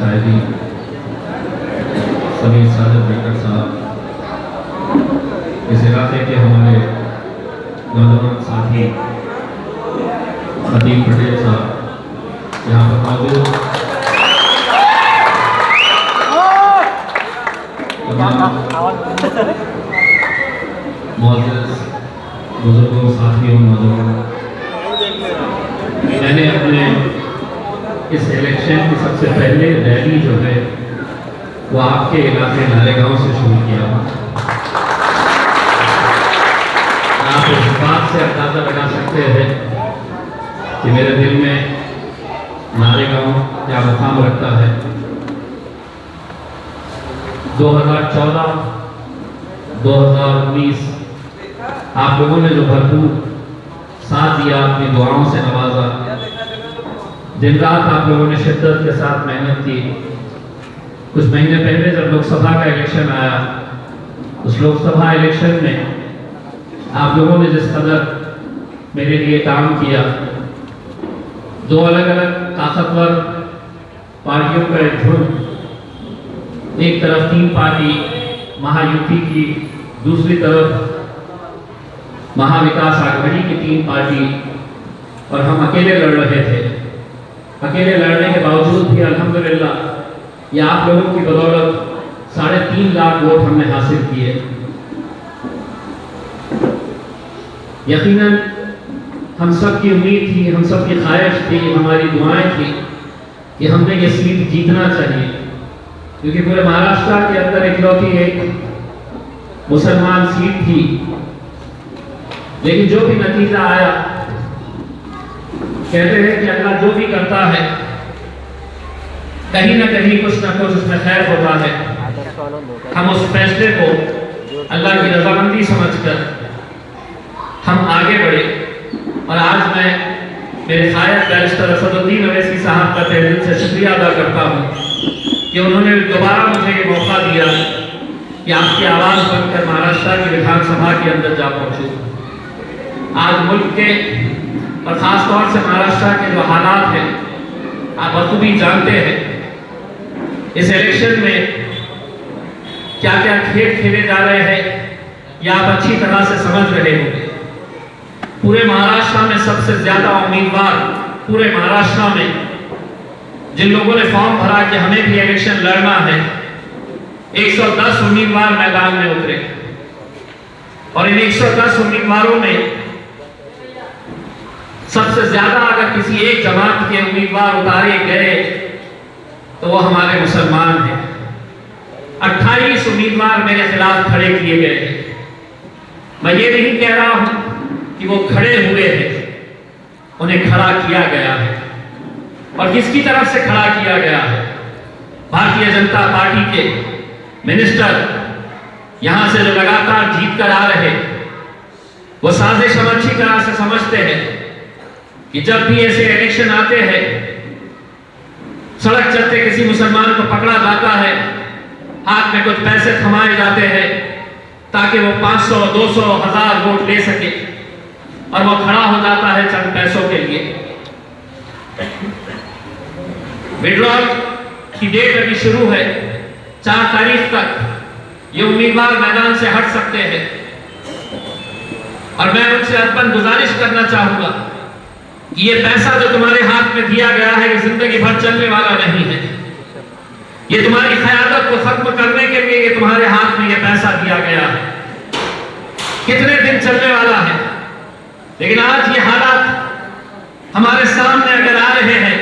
कायदी Sameer Sadiq baker साहब, इस इलाके के हमारे नौजवान साथी खतीब पटेल साहब यहाँ पर मौजूद, मौजूद बुजुर्गों, साथियों, नौजवानों, मैंने अपने इस इलेक्शन की सबसे पहले रैली जो है वो आपके इलाके नारेगांव से शुरू किया। आप इस बात से अंदाजा लगा सकते हैं कि मेरे दिल में नारेगांव क्या मुकाम रखता है। 2014, 2019 आप लोगों ने जो भरपूर साथ दिया, अपनी दुआओं से नवाजा, दिन रात आप लोगों ने शिद्दत के साथ मेहनत की। कुछ महीने पहले जब लोकसभा का इलेक्शन आया, उस लोकसभा इलेक्शन में आप लोगों ने जिस कदर मेरे लिए काम किया, दो अलग अलग ताकतवर पार्टियों का एक झुंड, एक तरफ 3 पार्टी महायुति की, दूसरी तरफ महाविकास आघाड़ी की 3 पार्टी, और हम अकेले लड़ रहे थे। अकेले लड़ने के बावजूद भी अल्हम्दुलिल्लाह ये आप लोगों की बदौलत 3.5 लाख वोट हमने हासिल किए। यकीनन हम सब की उम्मीद थी, हम सब की ख्वाहिश थी, हमारी दुआएं थी कि हमने ये सीट जीतना चाहिए, क्योंकि पूरे महाराष्ट्र के अंदर इकलौती एक मुसलमान सीट थी। लेकिन जो भी नतीजा आया, कहते हैं कि अल्लाह जो भी करता है कहीं ना कहीं कुछ ना कुछ उसमें खैर होता है। हम उस फैसले को अल्लाह की रजामंदी समझकर हम आगे बढ़े, और आज मैं मेरे खायद बैरिस्टर असदुद्दीन अवैसी साहब का तहे दिल से शुक्रिया अदा करता हूँ कि उन्होंने दोबारा मुझे ये मौका दिया कि आपकी आवाज़ बनकर महाराष्ट्र की विधानसभा के अंदर जा पहुँचूँ। आज मुल्क के और ख़ासतौर से महाराष्ट्र के जो हालात हैं आप बखूबी जानते हैं। इस इलेक्शन में क्या क्या खेल खेले जा रहे हैं या आप अच्छी तरह से समझ रहे होंगे। पूरे महाराष्ट्र में सबसे ज़्यादा उम्मीदवार, पूरे महाराष्ट्र में जिन लोगों ने फॉर्म भरा कि हमें भी इलेक्शन लड़ना है, 110 उम्मीदवार मैदान में उतरे, और इन 110 उम्मीदवारों में सबसे ज्यादा अगर किसी एक जमात के उम्मीदवार उतारे गए तो वो हमारे मुसलमान हैं। 28 उम्मीदवार मेरे खिलाफ खड़े किए गए हैं। मैं ये नहीं कह रहा हूं कि वो खड़े हुए हैं, उन्हें खड़ा किया गया है। और किसकी तरफ से खड़ा किया गया है? भारतीय जनता पार्टी के मिनिस्टर यहां से जो लगातार जीत कर आ रहे, वो साजिश हम अच्छी तरह से समझते हैं कि जब भी ऐसे इलेक्शन आते हैं, सड़क चलते किसी मुसलमान को पकड़ा जाता है, हाथ में कुछ पैसे थमाए जाते हैं ताकि वो 500, 200, 1000 वोट ले सके, और वो खड़ा हो जाता है चंद पैसों के लिए। विड्रॉल की डेट अभी शुरू है, 4 तारीख तक ये उम्मीदवार मैदान से हट सकते हैं, और मैं उनसे अर्पण गुजारिश करना चाहूंगा कि ये पैसा जो तुम्हारे हाथ में दिया गया है, ये जिंदगी भर चलने वाला नहीं है। ये तुम्हारी क़यादत को खत्म करने के लिए ये तुम्हारे हाथ में ये पैसा दिया गया है। कितने दिन चलने वाला है, लेकिन आज ये हालात हमारे सामने अगर आ रहे हैं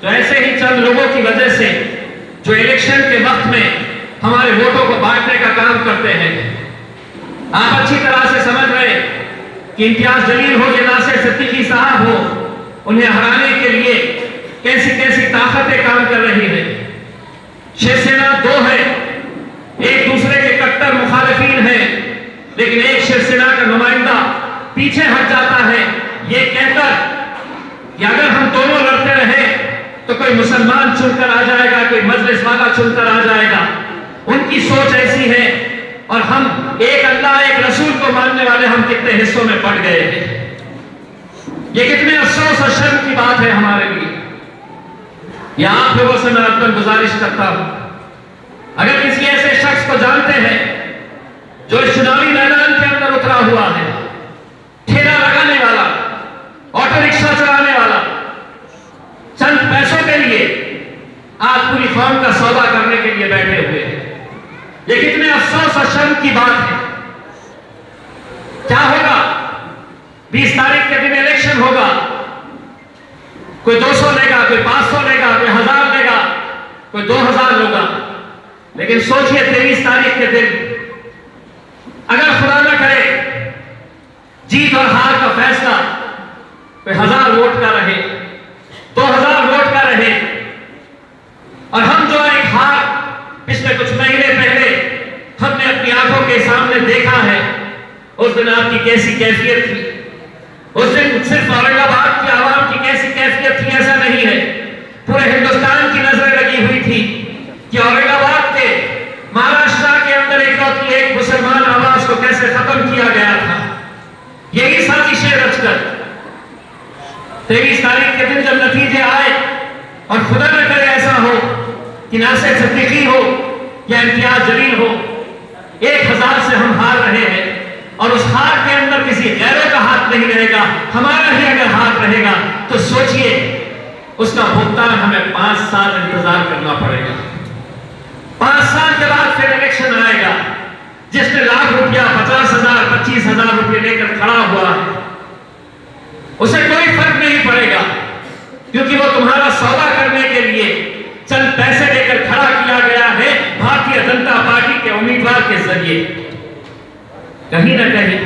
तो ऐसे ही चंद लोगों की वजह से जो इलेक्शन के वक्त में हमारे वोटों को बांटने का काम करते हैं। आप अच्छी तरह से समझ रहे कि इम्तियाज जलील हो या नासिर सिद्दीकी साहब हो, उन्हें हराने के लिए कैसी कैसी ताकतें काम कर रही है। शिवसेना 2 है, एक दूसरे के कट्टर मुखालिफिन है, लेकिन एक शिवसेना का नुमाइंदा पीछे हट जाता है ये कहकर कि अगर हम दोनों लड़ते रहे तो कोई मुसलमान चुनकर आ जाएगा, कोई मजलिस वाला चुनकर आ जाएगा। उनकी सोच ऐसी है, और हम एक अल्लाह एक रसूल को मानने वाले हम कितने हिस्सों में पड़ गए हैं। ये कितने अफसोस और शर्म की बात है हमारे लिए। या आप लोगों से मैं अपन गुजारिश करता हूं, अगर किसी ऐसे शख्स को जानते हैं जो इस चुनावी मैदान के अंदर उतरा हुआ है, ठेला लगाने वाला, ऑटो रिक्शा चलाने वाला, चंद पैसों के लिए आज पूरी कौम का सौदा करने के लिए बैठे हुए हैं, ये कितने अफसोस और शर्म की बात है। क्या होगा? 20 तारीख के दिन इलेक्शन होगा, कोई 200 लेगा, कोई 500 लेगा, कोई 1000 लेगा, कोई 2000 लेगा। लेकिन सोचिए 23 तारीख के दिन अगर खुदा न करे जीत और हार का फैसला कोई 1000 वोट का रहे, 2000 वोट का रहे, और हम जो एक हार पिछले कुछ महीने पहले हमने अपनी आंखों के सामने देखा है, उस दिन आपकी कैसी कैफियत थी, उस दिन सिर्फ औरंगाबाद की आवाम की कैसी कैफियत थी ऐसा नहीं है, पूरे हिंदुस्तान की नजरें लगी हुई थी कि औरंगाबाद के महाराष्ट्र के अंदर एक मुसलमान आवाज को कैसे खत्म किया गया था। यही साजिशें रचकर 23 तारीख के दिन जब नतीजे आए, और खुदा न करे ऐसा हो कि नासिर सिद्दीकी हो या इम्तियाज जलील हो, 1000 से हम हार रहे हैं, और उस हार के अंदर किसी गैरों का हाथ नहीं रहेगा, हमारा ही अगर हाथ रहेगा, तो सोचिए उसका भुगतान हमें 5 साल इंतजार करना पड़ेगा। 5 साल के बाद फिर इलेक्शन आएगा। जिसने लाख रुपया, 50,000, 25,000 रुपये लेकर खड़ा हुआ है, उसे कोई फर्क नहीं पड़ेगा, क्योंकि वो तुम्हारा सौदा करने के लिए चंद पैसे लेकर खड़ा किया गया है भारतीय जनता पार्टी के उम्मीदवार के जरिए। कहीं ना कहीं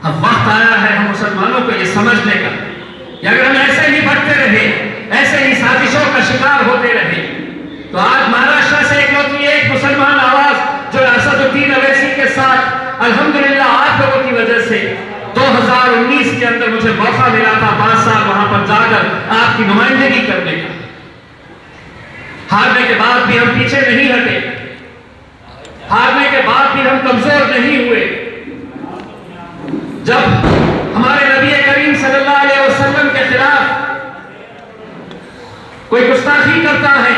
अब वक्त आया है हम मुसलमानों को यह समझने का कि अगर हम ऐसे ही बढ़ते रहे, ऐसे ही साजिशों का शिकार होते रहे, तो आज महाराष्ट्र से एक मुसलमान आवाज जो असदुद्दीन अवैसी के साथ अल्हम्दुलिल्लाह आप लोगों की वजह से 2019 के अंदर मुझे मौका मिला था 5 साल वहां पर जाकर आपकी नुमाइंदगी करने का। हारने के बाद भी हम पीछे नहीं हटे, हारने के बाद भी हम कमजोर नहीं हुए। जब हमारे नबी करीम सल्लल्लाहु अलैहि वसल्लम के खिलाफ कोई गुस्ताखी करता है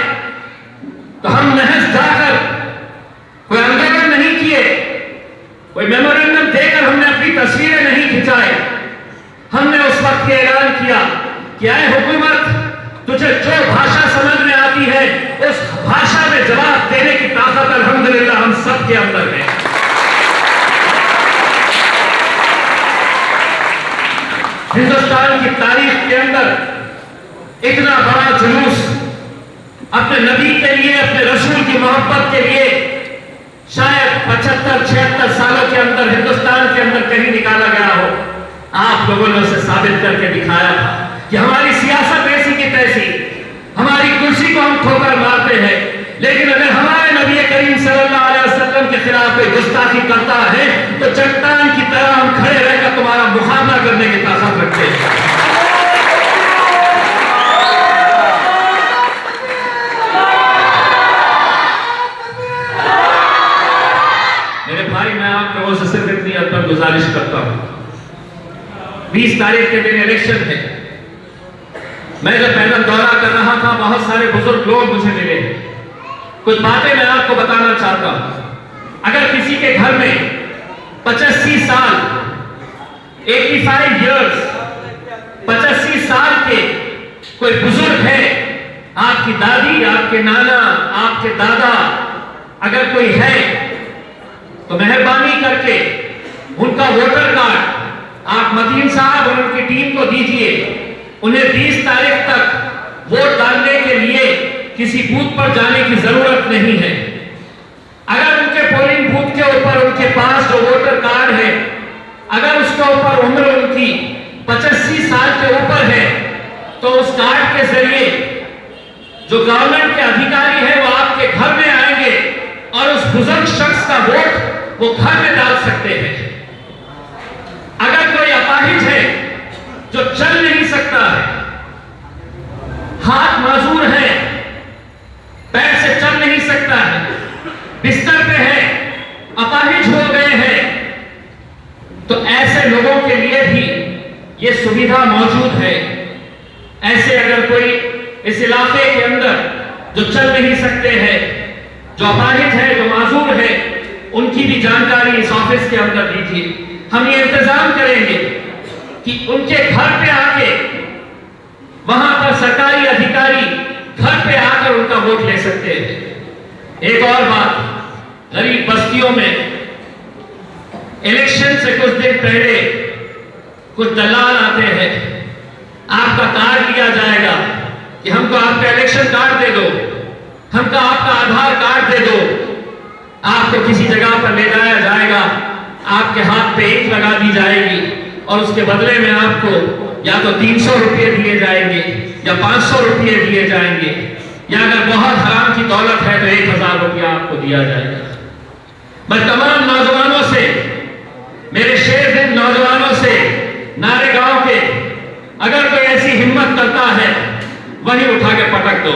तो हम महज जाकर कोई आंदोलन नहीं किए, कोई मेमोरेंडम देकर हमने अपनी तस्वीरें नहीं खिंचाए। हमने उस वक्त ये ऐलान किया कि आए हुकूमत, तुझे जो भाषा समझ में आती है उस भाषा में जवाब देने की ताकत अल्हम्दुलिल्लाह हम सब के अंदर है। हिंदुस्तान की तारीख के अंदर इतना बड़ा जुलूस अपने नबी के लिए, अपने रसूल की मोहब्बत के लिए शायद 75-76 सालों के अंदर हिंदुस्तान के अंदर कहीं निकाला गया हो। आप लोगों ने उसे साबित करके दिखाया था कि हमारी सियासत ऐसी की तैसी, हमारी कुर्सी को हम ठोकर मारते हैं, लेकिन अगर हमारे नबी करीम सल्लल्लाहु अलैहि वसल्लम के खिलाफ कोई गुस्ताखी करता है तो चट्टान की तरह हम खड़े रहकर तुम्हारा मुकाबला करने की ताकत रखते हैं। मेरे भाई, मैं आप लोगों से सिर्फ इतनी हद तक गुजारिश करता हूं, 20 तारीख के दिन इलेक्शन है। मैं जब पैदल दौरा कर रहा था, बहुत सारे बुजुर्ग लोग मुझे मिले। कुछ बातें मैं आपको बताना चाहता हूं। अगर किसी के घर में 85 साल 85 इयर्स 85 साल के कोई बुजुर्ग है, आपकी दादी, आपके नाना, आपके दादा अगर कोई है, तो मेहरबानी करके उनका वोटर कार्ड आप मतीन साहब और उनकी टीम को दीजिए। उन्हें 20 तारीख तक वोट डालने के लिए किसी बूथ पर जाने की जरूरत नहीं है। अगर उनके पोलिंग बूथ के ऊपर उनके पास जो वोटर कार्ड है, अगर उसके ऊपर उम्र उनकी 85 साल के ऊपर है, तो उस कार्ड के जरिए जो गवर्नमेंट के अधिकारी है वो आपके घर में आएंगे और उस बुजुर्ग शख्स का वोट वो घर में डाल सकते हैं। अगर कोई अपाहिज है जो चल नहीं सकता है, हाथ माजूर है, पैर से चल नहीं सकता है, बिस्तर पे है, अपाहिज हो गए हैं, तो ऐसे लोगों के लिए भी ये सुविधा मौजूद है। ऐसे अगर कोई इस इलाके के अंदर जो चल नहीं सकते हैं, जो अपाहिज है, जो माजूर है, उनकी भी जानकारी इस ऑफिस के अंदर दीजिए। हम ये इंतजाम करेंगे कि उनके घर पे आके, वहां पर सरकारी अधिकारी घर पे आकर उनका वोट ले सकते हैं। एक और बात, गरीब बस्तियों में इलेक्शन से कुछ दिन पहले कुछ दलाल आते हैं, आपका कार्ड लिया जाएगा कि हमको आपका इलेक्शन कार्ड दे दो, हमको आपका आधार कार्ड दे दो, आपको किसी जगह पर ले जाया जाएगा, आपके हाथ पे ईंट लगा दी जाएगी और उसके बदले में आपको या तो 300 रुपये दिए जाएंगे या 500 रुपये दिए जाएंगे, या अगर बहुत हराम की दौलत है तो 1000 रुपया आपको दिया जाएगा। मैं तमाम नौजवानों से, मेरे शेर दिन नौजवानों से नारे गांव के, अगर कोई ऐसी हिम्मत करता है वही उठा के पटक दो।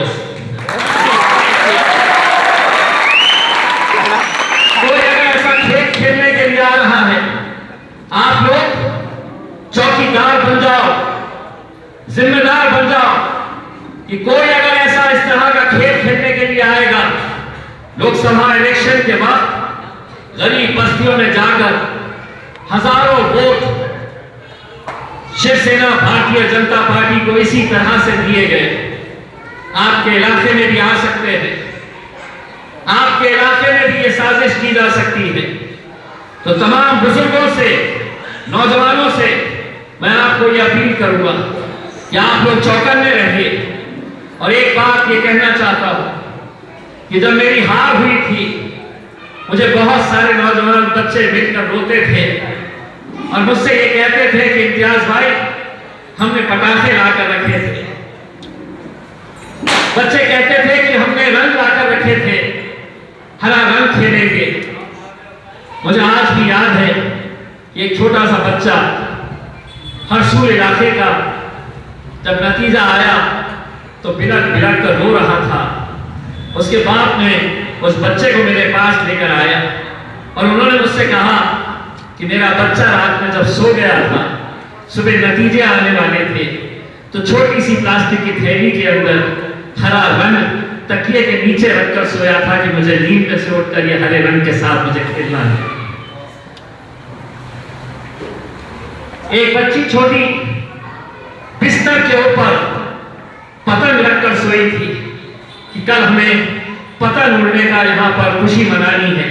कोई अगर ऐसा खेल खेलने के लिए आ रहा है, आप लोग चौकीदार बन जाओ, जिम्मेदार बन जाओ कि कोई अगर ऐसा इस तरह का खेल खेलने के लिए आएगा, लोकसभा इलेक्शन के बाद गरीब बस्तियों में जाकर हजारों वोट शिवसेना भारतीय जनता पार्टी को इसी तरह से दिए गए। आपके इलाके में भी आ सकते हैं, आपके इलाके में भी ये साजिश की जा सकती है। तो तमाम बुजुर्गों से, नौजवानों से मैं आपको ये अपील करूंगा कि आप लोग चौकन्ने रहिए। और एक बात ये कहना चाहता हूं कि जब मेरी हार हुई थी, मुझे बहुत सारे नौजवान बच्चे मिलकर रोते थे और मुझसे ये कहते थे कि इम्तियाज भाई, हमने पटाखे लाकर रखे थे, बच्चे कहते थे कि हमने रंग लाकर रखे थे, हरा रंग खेलेंगे। मुझे आज भी याद है कि एक छोटा सा बच्चा हरसूल इलाके का, जब नतीजा आया तो बिलक बिलक कर रो रहा था। उसके बाप ने उस बच्चे को मेरे पास लेकर आया और उन्होंने मुझसे कहा कि मेरा बच्चा रात में जब सो गया था, सुबह नतीजे आने वाले थे, तो छोटी सी प्लास्टिक की थैली के अंदर हरा रंग तकिए के नीचे रखकर सोया था कि मुझे नींद में से उठकर ये हरे रंग के साथ मुझे खेलना है। एक बच्ची छोटी बिस्तर के ऊपर पतंग रखकर सोई थी कि कल हमें पतंग उड़ने का यहां पर खुशी मनानी है।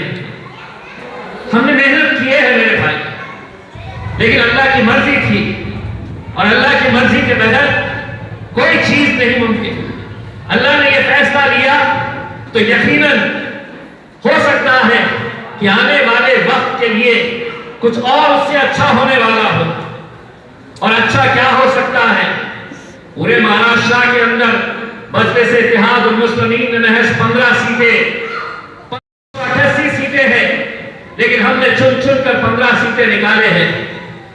हमने मेहनत की है मेरे भाई, लेकिन अल्लाह की मर्जी थी और अल्लाह की मर्जी के बगैर कोई चीज नहीं मुमकिन। अल्लाह ने यह फैसला लिया तो यकीनन हो सकता है कि आने वाले वक्त के लिए कुछ और उससे अच्छा होने वाला हो। और अच्छा क्या हो सकता है? पूरे महाराष्ट्र के अंदर मजलिस इत्तेहाद उल मुस्लिमीन में महज 15 सीटें, 88 सीटें हैं, लेकिन हमने चुन चुन कर 15 सीटें निकाले हैं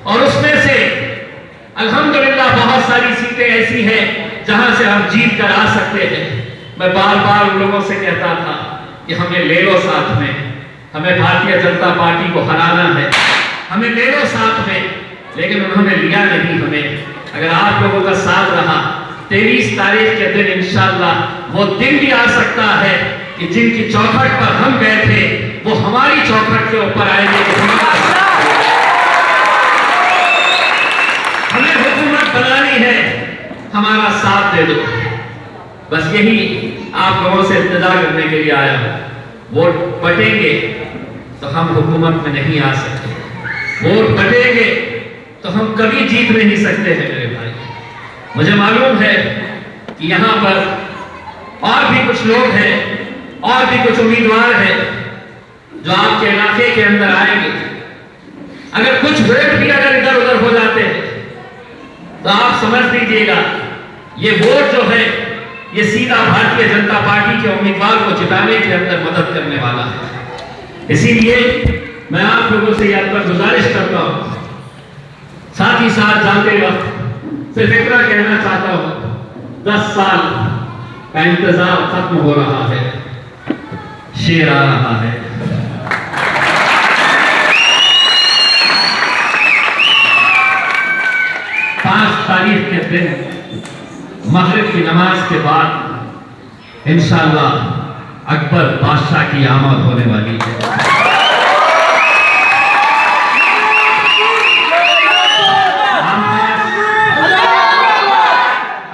और उसमें से अल्हम्दुलिल्लाह बहुत सारी सीटें ऐसी हैं जहां से हम जीत कर आ सकते हैं। मैं बार बार उन लोगों से कहता था कि हमें ले लो साथ में, हमें भारतीय जनता पार्टी को हराना है, हमें ले लो साथ में, लेकिन उन्होंने लिया नहीं हमें। अगर आप लोगों का साथ रहा, 23 तारीख के दिन इंशाअल्लाह वो दिन भी आ सकता है कि जिनकी चौखट पर हम बैठे वो हमारी चौखट के ऊपर आएंगे। हमें हुकूमत बनानी है, हमारा साथ दे दो। बस यही आप लोगों से इंतजार करने के लिए आया हूं। वोट बटेंगे तो हम हुकूमत में नहीं आ सकते, वोट बटेंगे तो हम कभी जीत नहीं सकते हैं मेरे भाई। मुझे मालूम है कि यहाँ पर और भी कुछ लोग हैं, और भी कुछ उम्मीदवार हैं जो आपके इलाके के अंदर आएंगे। अगर कुछ वोट भी अगर इधर उधर हो जाते हैं तो आप समझ लीजिएगा ये वोट जो है ये सीधा भारतीय जनता पार्टी के उम्मीदवार को जिताने के अंदर मदद करने वाला है। इसीलिए मैं आप लोगों से यह पर गुजारिश करता हूं, साथ ही साथ जाते वक्त सिर्फ इतना कहना चाहता हूं, 10 साल का इंतजार खत्म हो रहा है, शेर आ रहा है। 5 तारीख के दिन मगरिब की नमाज के बाद इंशाअल्लाह अकबर बादशाह की आमद होने वाली है।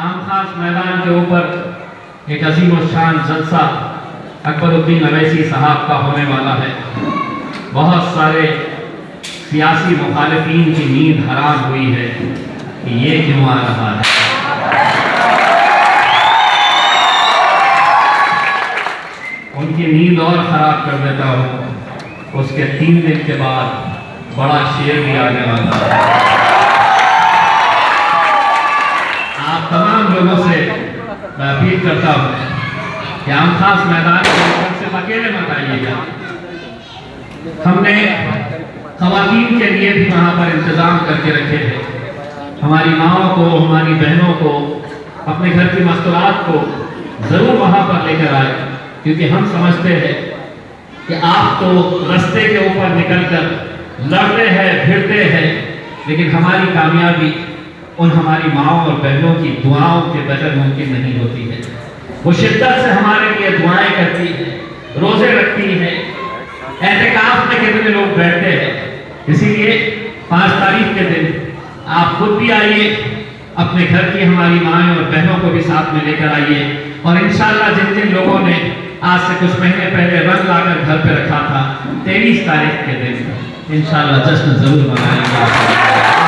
आमखास मैदान के ऊपर एक अजीम और शान जलसा अकबरुद्दीन अवैसी साहब का होने वाला है। बहुत सारे सियासी मुखालिफिन की नींद हराम हुई है कि ये क्यों आ रहा है। उनकी नींद और खराब कर देता हूँ। उसके 3 दिन के बाद बड़ा शेर भी आने वाला है। आप तमाम लोगों से मैं अपील करता हूँ कि आमखास मैदान में सिर्फ अकेले मत आइएगा। हमने खवातीन के लिए भी वहाँ पर इंतजाम करके रखे हैं। हमारी माओं को, हमारी बहनों को, अपने घर की मस्तूरात को ज़रूर वहाँ पर लेकर आए, क्योंकि हम समझते हैं कि आप तो रास्ते के ऊपर निकलकर लड़ते हैं, भिड़ते हैं, लेकिन हमारी कामयाबी उन हमारी माओं और बहनों की दुआओं के बगैर मुमकिन नहीं होती है। वो शिद्दत से हमारे लिए दुआएं करती है, रोजे रखती है, एहतिकाफ में कितने लोग बैठते हैं। इसीलिए 5 तारीख के दिन आप खुद भी आइए, अपने घर की हमारी माएँ और बहनों को भी साथ में लेकर आइए, और इंशाअल्लाह जिन जिन लोगों ने आज से कुछ महीने पहले रंग लाकर घर पे रखा था, 23 तारीख के दिन इंशाअल्लाह जश्न जरूर मनाएंगे।